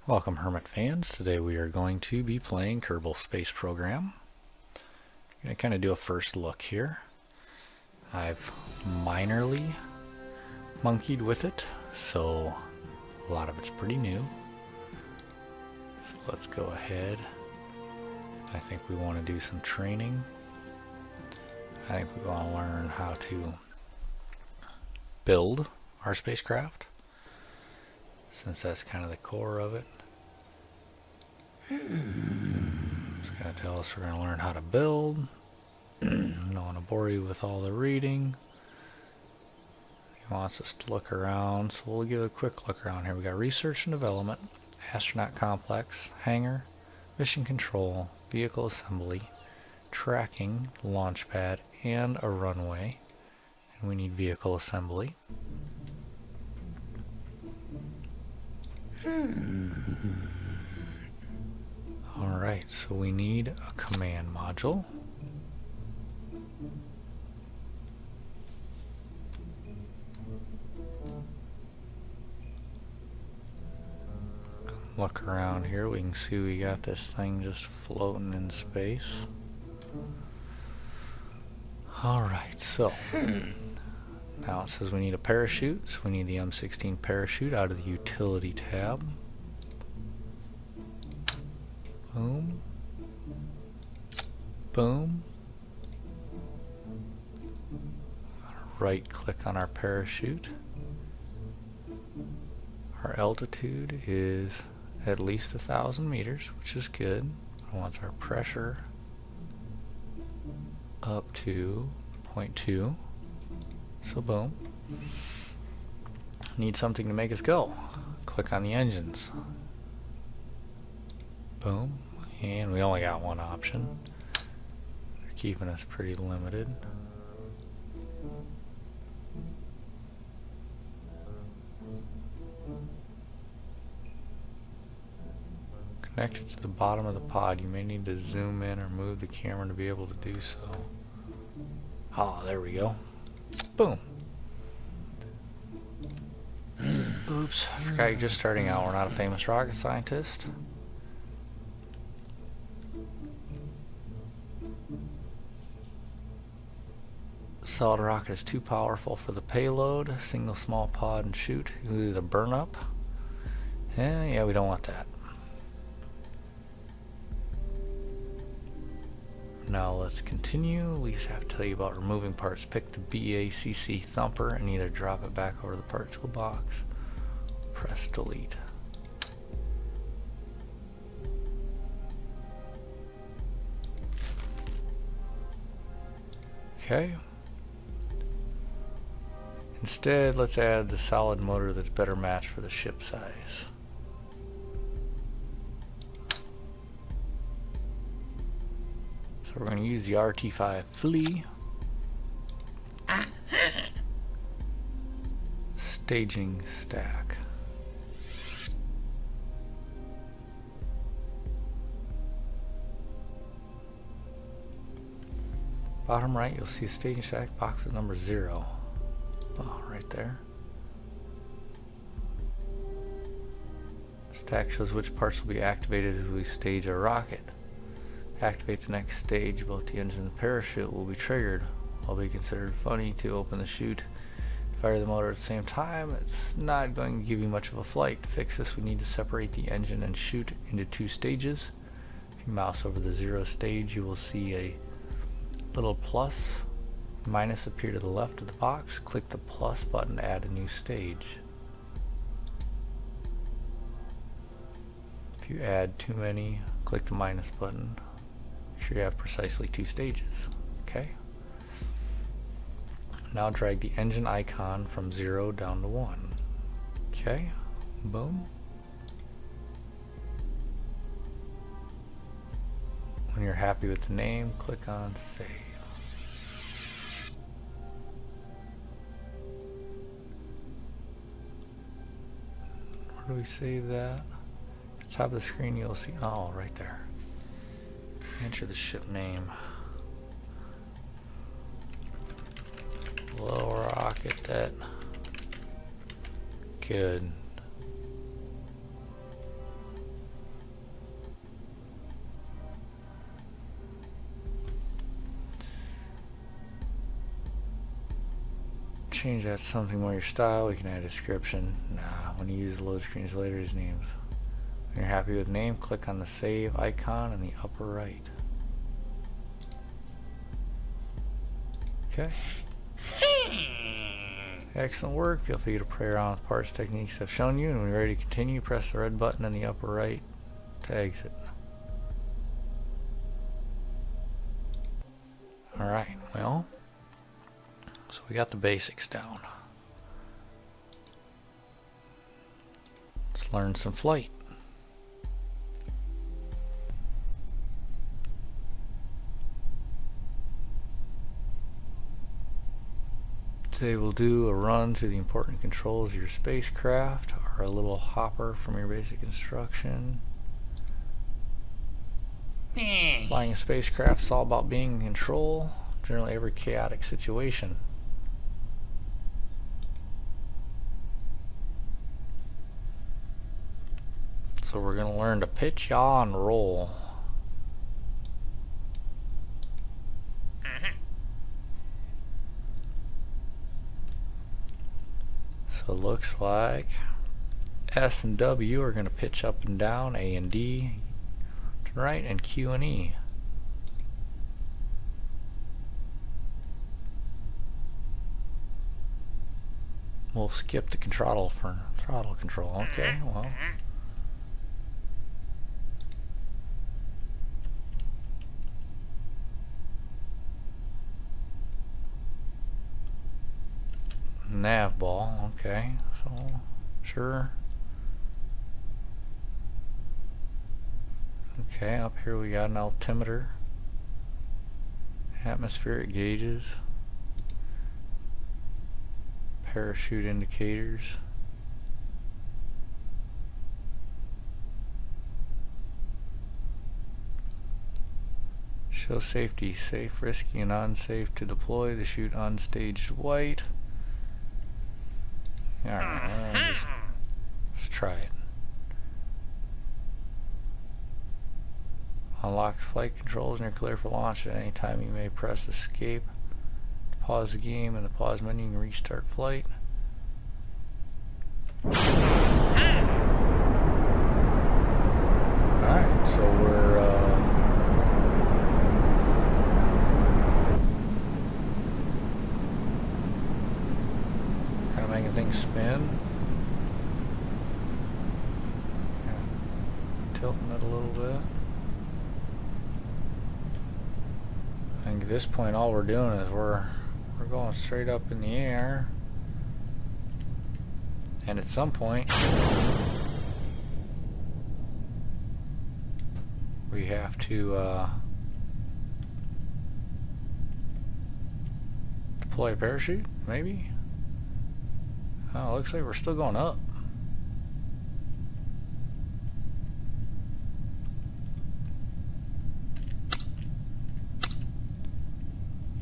Welcome, Hermit fans. Today we are going to be playing Kerbal Space Program. I'm going to kind of do a first look here. I've minorly monkeyed with it, so a lot of it's pretty new. So let's go ahead. I think we want to do some training. I think we want to learn how to build our spacecraft, since that's kind of the core of it. It's going to tell us we're going to learn how to build. I don't want to bore you with all the reading. He wants us to look around, so we'll give a quick look around here. We got research and development, astronaut complex, hangar, mission control, vehicle assembly, tracking, launch pad, and a runway. And we need vehicle assembly. Alright, so we need a command module. Look around here, we can see we got this thing just floating in space. Alright, so now it says we need a parachute, so we need the M16 parachute out of the utility tab. Boom. Boom. Right click on our parachute. Our altitude is at least 1,000 meters, which is good. I want our pressure up to 0.2. So boom. Need something to make us go. Click on the engines. Boom. And we only got one option. They're keeping us pretty limited. Connected to the bottom of the pod. You may need to zoom in or move the camera to be able to do so. Oh, there we go. Boom. Oops, I forgot you're just starting out. We're not a famous rocket scientist. Solid rocket is too powerful for the payload. Single small pod and shoot. You do the burn up. Yeah, we don't want that. Now let's continue. At least I have to tell you about removing parts. Pick the BACC thumper and either drop it back over the part toolbox. Press delete. Okay. Instead, let's add the solid motor that's better matched for the ship size. So we're going to use the RT5 Flea. Staging stack. Bottom right, you'll see a staging stack box with number 0. Oh, right there. Stack shows which parts will be activated as we stage our rocket. Activate the next stage, both the engine and the parachute will be triggered. While be considered funny to open the chute, fire the motor at the same time, it's not going to give you much of a flight. To fix this, we need to separate the engine and chute into 2 stages. If you mouse over the 0 stage, you will see a little plus, minus appear to the left of the box. Click the plus button to add a new stage. If you add too many, click the minus button. Make sure you have precisely 2 stages. Okay. Now drag the engine icon from 0 down to 1. Okay. Boom. When you're happy with the name, click on save. Where do we save that? At the top of the screen you'll see, oh, right there. Enter the ship name. Low rocket that. Good. change that to something more your style. We can add a description. Nah, when you use the load screens later, use names. When you're happy with name, click on the save icon in the upper right. Okay. Excellent work. Feel free to play around with parts techniques I've shown you, and when you're ready to continue, press the red button in the upper right to exit. Alright, well, so we got the basics down. Let's learn some flight. Today we'll do a run through the important controls of your spacecraft, or a little hopper from your basic instruction. Flying a spacecraft is all about being in control, generally every chaotic situation. So we're going to learn to pitch, yaw, and roll. So it looks like S and W are going to pitch up and down, A and D to the right, and Q and E. We'll skip the throttle for throttle control. Okay, well. Nav ball, okay, so sure. Okay, up here we got an altimeter, atmospheric gauges, parachute indicators, show safety, safe, risky, and unsafe to deploy the chute unstaged white. Alright, let's try it. Unlocks flight controls and you're clear for launch. At any time you may press escape to pause the game. In the pause menu you can restart flight. Alright, so we're kind of making things spin. Tilting it a little bit. I think at this point all we're doing is we're going straight up in the air, and at some point we have to deploy a parachute, maybe? Oh, looks like we're still going up.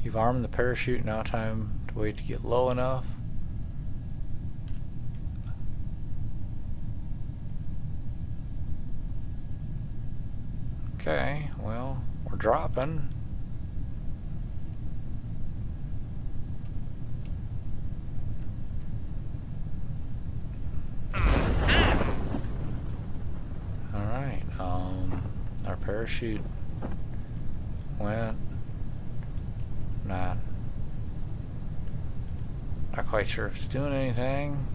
You've armed the parachute, now time to wait to get low enough. Okay, well, we're dropping. Alright, our parachute went. Not quite sure if it's doing anything.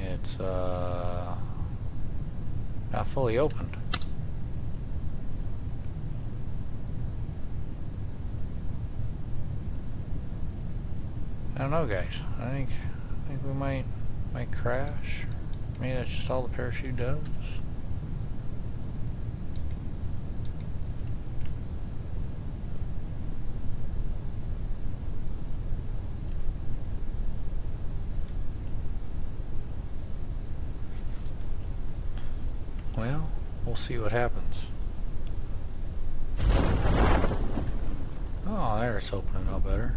It's not fully opened. I don't know, guys. I think we might crash. Maybe that's just all the parachute does. Well, we'll see what happens. Oh, there, it's opening up better.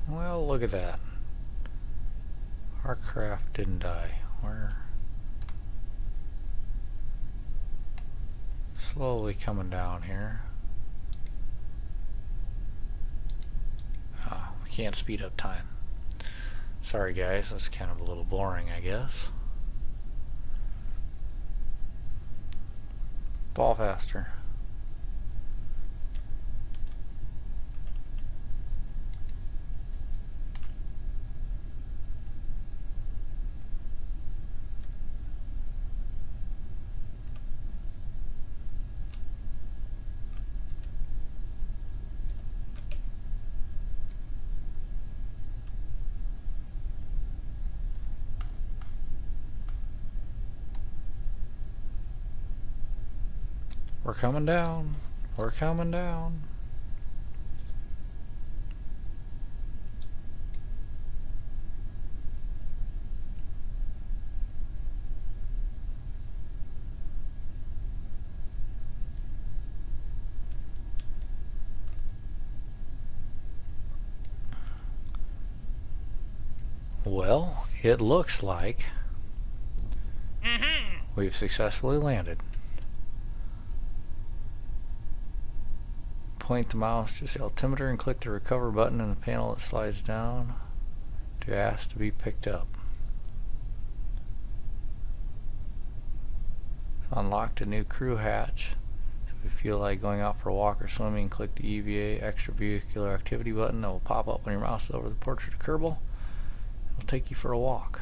Well, look at that. Our craft didn't die. Slowly coming down here. We can't speed up time. Sorry guys, that's kind of a little boring, I guess. Fall faster. We're coming down. We're coming down. Well, it looks like we've successfully landed. Point the mouse to the altimeter and click the recover button in the panel that slides down to ask to be picked up. Unlocked a new crew hatch. If you feel like going out for a walk or swimming, click the EVA extravehicular activity button that will pop up when your mouse is over the portrait of Kerbal. It'll take you for a walk.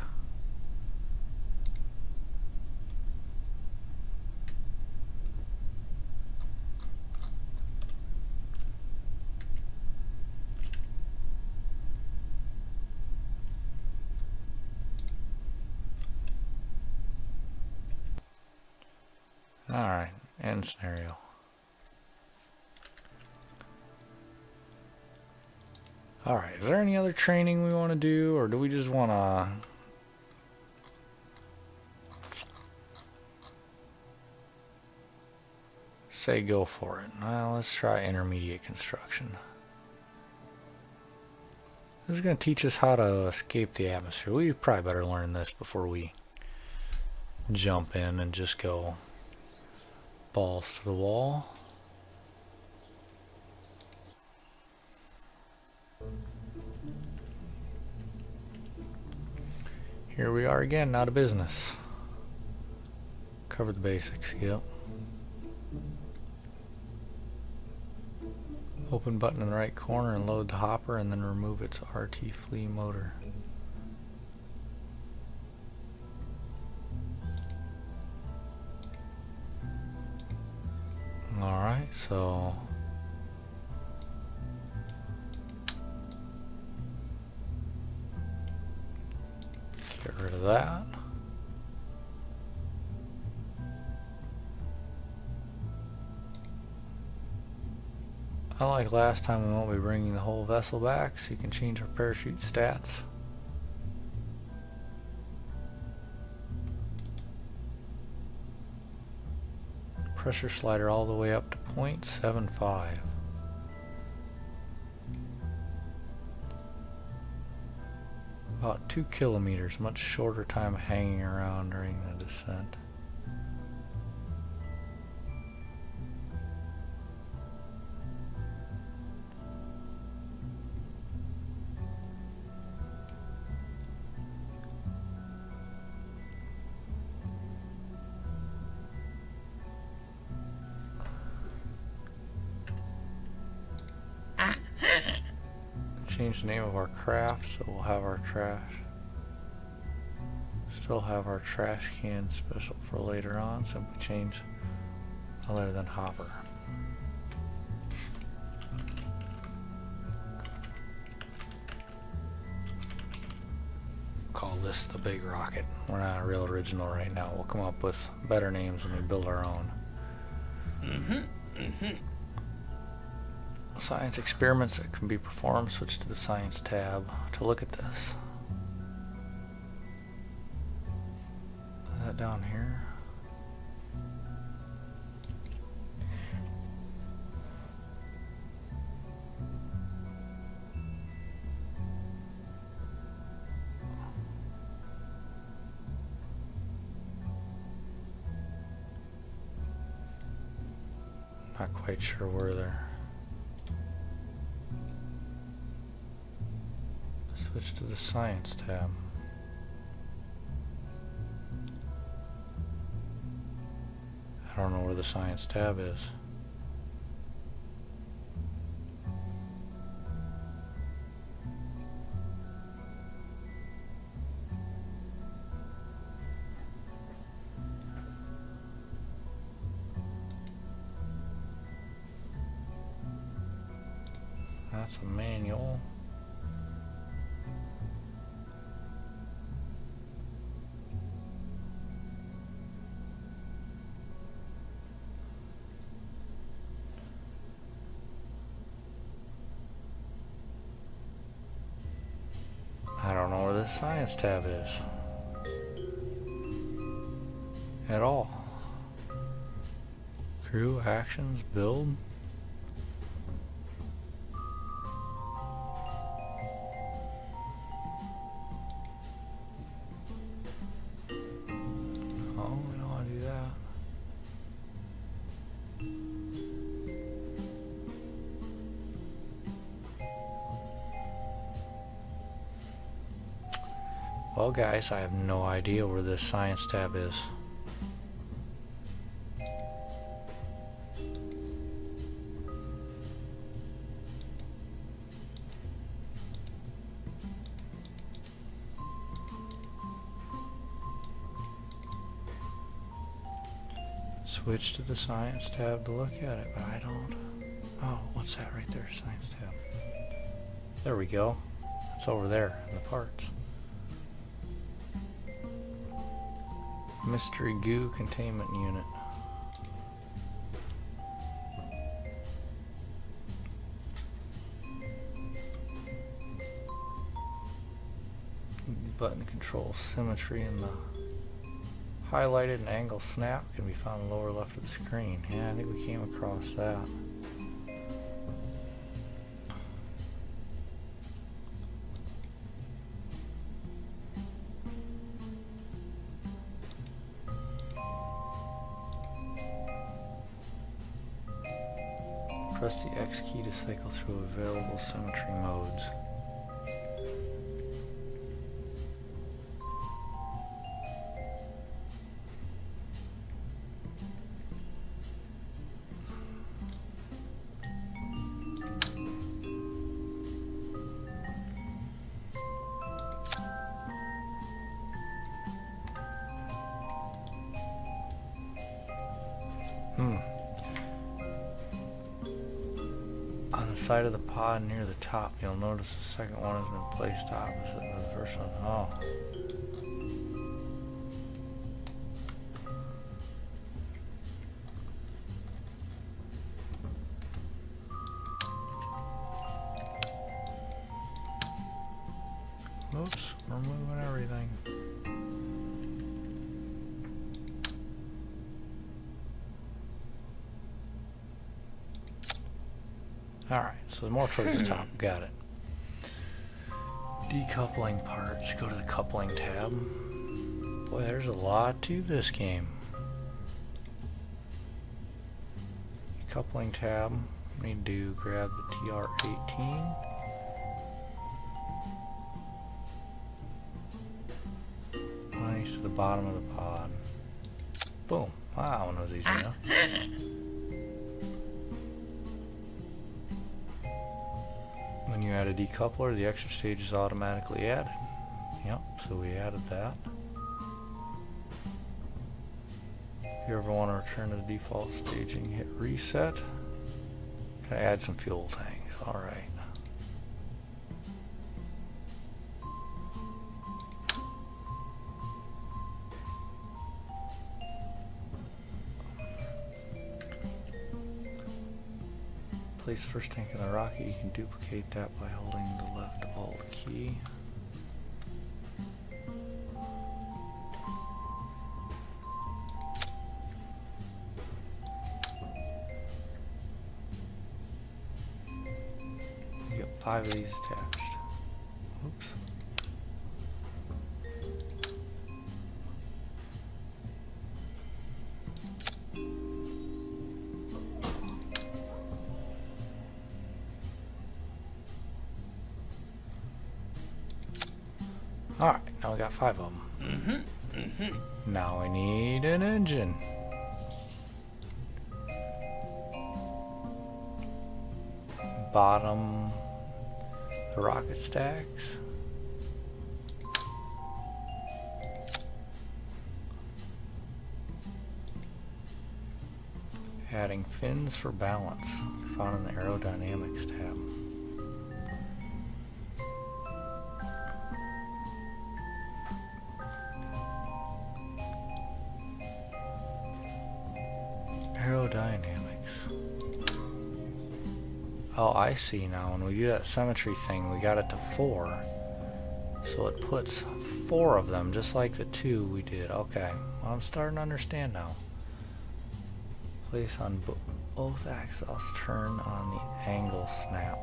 Alright, end scenario. Alright, is there any other training we want to do, or do we just want to say go for it? Well, let's try intermediate construction. This is going to teach us how to escape the atmosphere. We probably better learn this before we jump in and just go balls to the wall. Here we are again, not a business. Cover the basics, yep. Open button in the right corner and load the hopper, and then remove its RT flea motor. Alright, so get rid of that. Unlike last time, we won't be bringing the whole vessel back, so you can change our parachute stats. Pressure slider all the way up to 0.75. About 2 kilometers, much shorter time hanging around during the descent. Change the name of our craft, so we'll have our trash. Still have our trash can special for later on, so we change other than hopper. Call this the big rocket. We're not a real original right now. We'll come up with better names when we build our own. Science experiments that can be performed. Switch to the science tab to look at this. Is that down here? Not quite sure where they're. Switch to the Science tab. I don't know where the Science tab is. That's a manual. I don't know where the Science tab is at all. Crew, actions, build. Oh, we don't want to do that. Well guys, I have no idea where this Science tab is. Switch to the Science tab to look at it, but I don't. Oh, what's that right there? Science tab. There we go. It's over there in the parts. Mystery goo containment unit. Button control symmetry in the highlighted and angle snap can be found in the lower left of the screen. Yeah, I think we came across that. Press the X key to cycle through available symmetry modes. On the side of the pod near the top, you'll notice the second one has been placed opposite of the first one. Oh. Oops, we're moving everything. Alright, so more towards the top. Got it. Decoupling parts. Go to the coupling tab. Boy, there's a lot to this game. Coupling tab. Need to grab the TR-18. Nice to the bottom of the pod. Boom. Wow, that one was easy enough. When you add a decoupler, the extra stage is automatically added. Yep, so we added that. If you ever want to return to the default staging, hit reset. Can I add some fuel tanks? Alright. Place first tank in the rocket. You can duplicate that by holding the left Alt key. You get 5 of these attached. Oops. Alright, now we got 5 of them. Now we need an engine. Bottom the rocket stacks. Adding fins for balance, found in the aerodynamics tab. Aerodynamics. Oh, I see now. When we do that symmetry thing, we got it to 4. So it puts 4 of them, just like the 2 we did. Okay, well, I'm starting to understand now. Place on both axes, turn on the angle snap.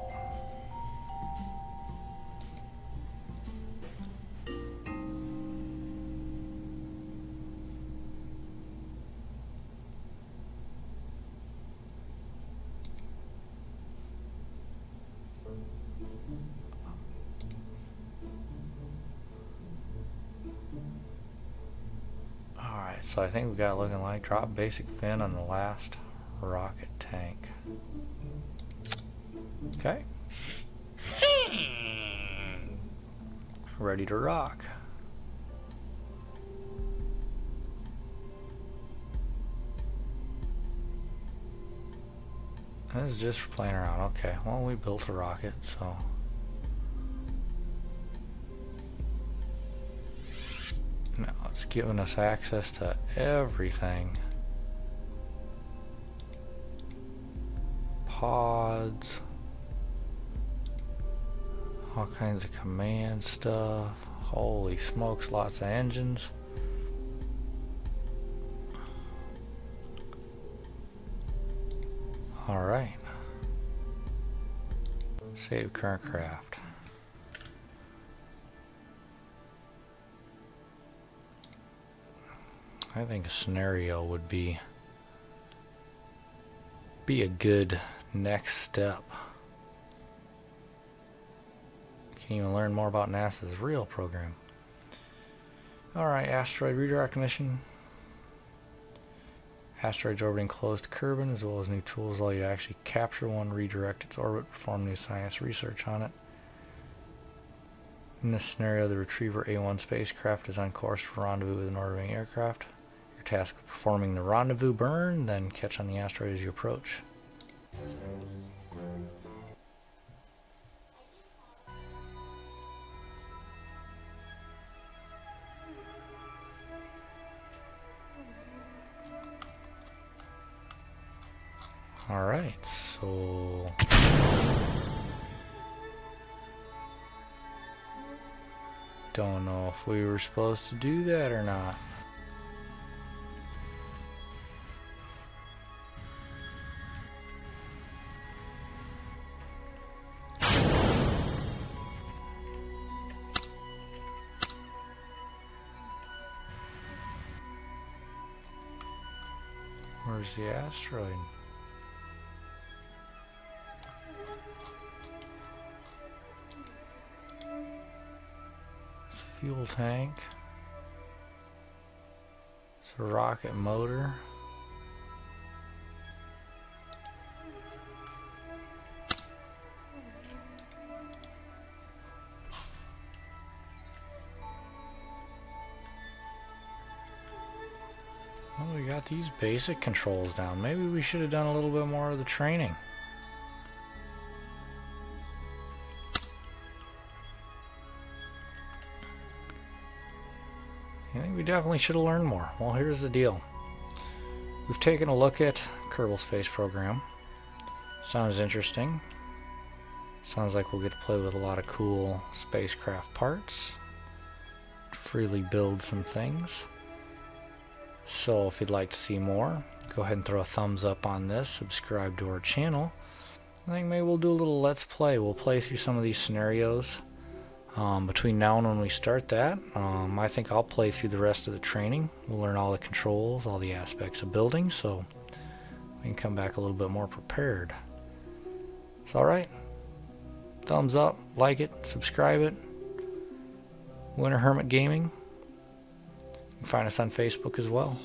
Alright, so I think we got it looking like drop basic fin on the last rocket tank. Okay. Ready to rock. This is just for playing around. Okay, well, we built a rocket, so. Now it's giving us access to everything. Pods. All kinds of command stuff. Holy smokes, lots of engines. Alright. Save current craft. I think a scenario would be a good next step. Can even learn more about NASA's real program. Alright, asteroid redirect mission. Asteroids orbiting close to Kerbal, as well as new tools allow you to actually capture one, redirect its orbit, perform new science research on it. In this scenario, the Retriever A1 spacecraft is on course for rendezvous with an orbiting aircraft. Your task is performing the rendezvous burn, then catch on the asteroid as you approach. Alright, so don't know if we were supposed to do that or not. Where's the asteroid? Fuel tank. It's a rocket motor. Well, we got these basic controls down. Maybe we should have done a little bit more of the training. I think we definitely should have learned more. Well, here's the deal. We've taken a look at Kerbal Space Program. Sounds interesting. Sounds like we'll get to play with a lot of cool spacecraft parts. Freely build some things. So if you'd like to see more, go ahead and throw a thumbs up on this. Subscribe to our channel. I think maybe we'll do a little let's play. We'll play through some of these scenarios. Between now and when we start that, I think I'll play through the rest of the training. We'll learn all the controls, all the aspects of building, so we can come back a little bit more prepared. It's alright. Thumbs up, like it, subscribe it. Winter Hermit Gaming. You can find us on Facebook as well.